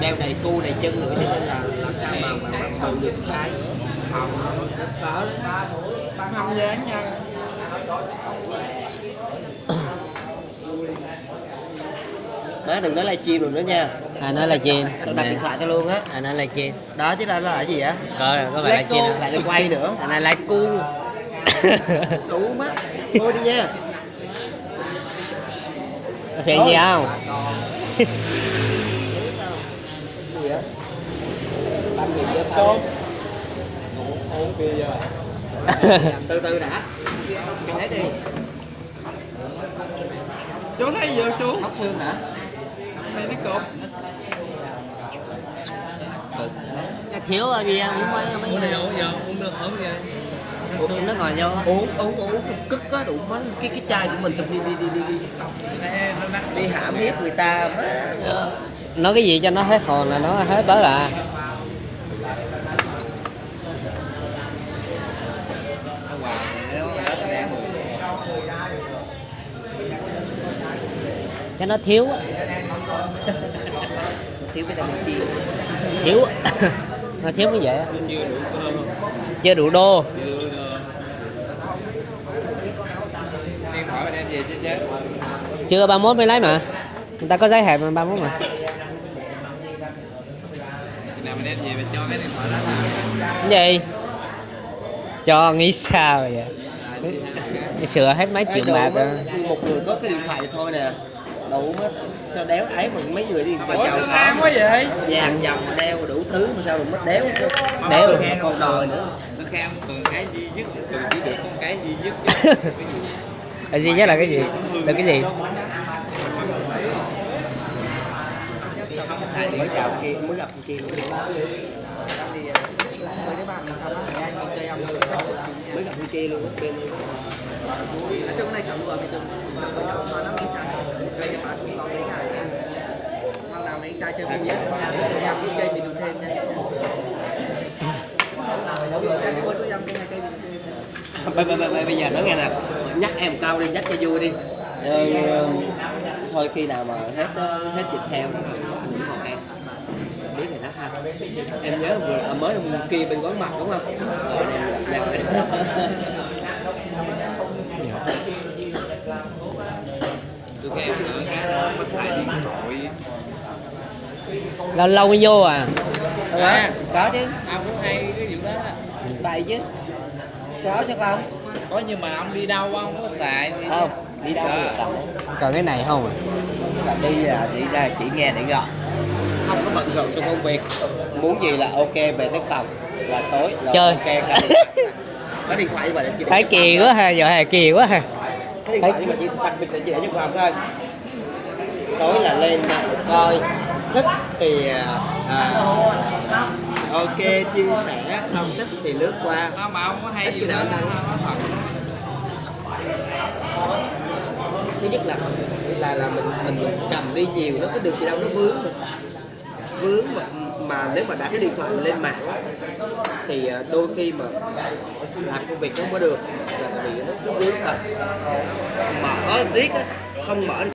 đeo đầy cu đầy chân nữa cho nên là làm sao mà bự được cái không dán nha. má đừng nói livestream rồi nữa nha. Nói là chim. Tao đặt điện thoại tao luôn á. Nói là chim. Đó chứ là gì á? Coi có phải là chim lại lên quay nữa. này là cu. Đủ má thôi đi nha. Có phiền gì không? Gì á? Băm gì vậy con? Uống kia giờ. Từ từ đã. Cái đi. Chú thấy gì chưa chú? Hóc xương hả? Mày nó cột. Thiếu rồi bia uống mấy Uống giờ uống được uống vậy. uống nó ngồi vô. Uống cức á đủ má cái chai của mình xong đi hãm hiếp người ta má. Nói cái gì cho nó hết hồn là nó hết tới là. Cho nó thiếu á. Thiếu vitamin C. Thiếu nó thiếu như vậy á. Chưa đủ đô. Điện thoại mình đem về chứ chứ. Chưa 31 mới lấy mà. Người ta có giấy hẹp mà 31 mà. Nào mình đem về mình cho cái điện thoại đó. Cái gì? Cho nghĩ sao vậy? Cái sửa hết mấy triệu bạc rồi. Một người có cái điện thoại thôi nè. Đủ mất cho đéo ấy mà mấy người đi Ủa sao tham quá vậy? vàng dòng đeo đủ thứ mà sao đừng mất đéo Đéo còn đòi nữa. Nó khen từng cái duy nhất, từng chỉ được con cái duy nhất. Cái duy nhất là cái gì? Là cái gì? Mới chào kia mới gặp kia mới gặp kia luôn bên nói chung này chọn vừa thì chọn với nhau mà nó miếng chai cây cái bạn cũng còn mấy ngày hôm nào mấy chai chơi phim nhé em biết cây bị được thêm nha chai cái bữa tôi em cái này cây bây giờ nói nghe nè nhắc em câu đi nhắc cho vui đi thôi khi nào mà hết dịch theo nó cũng còn em biết rồi đó ha em nhớ vừa mới kia bên quán mặt đúng không Tôi khen nữa cái đó bắt lại điện thoại. Lâu lâu mới vô à? có chứ Tao cũng hay cái vụ đó đó. bày chứ có sao không Có nhưng mà ông đi đâu không có xài thì không đi đâu được cầm Còn cái này không à? là đi là chỉ ra chỉ nghe để gọi không có bận rộn trong công việc muốn gì là ok về tới phòng là tối là Chơi. ok có điện thoại mà chỉ Thấy kỳ quá ha, giờ hè kỳ quá ha. cái điện thoại nhưng mà chỉ đặc biệt là chỉ để trong phòng thôi tối là lên coi thích thì ok chia sẻ không thích thì lướt qua mà ông có hay gì đó thật. thứ nhất là mình cầm đi nhiều nó có được gì đâu nó vướng mà nếu mà đã cái điện thoại mình lên mạng thì đôi khi mà làm công việc không có được là tại vì nó cứ vướng thôi mở riết không mở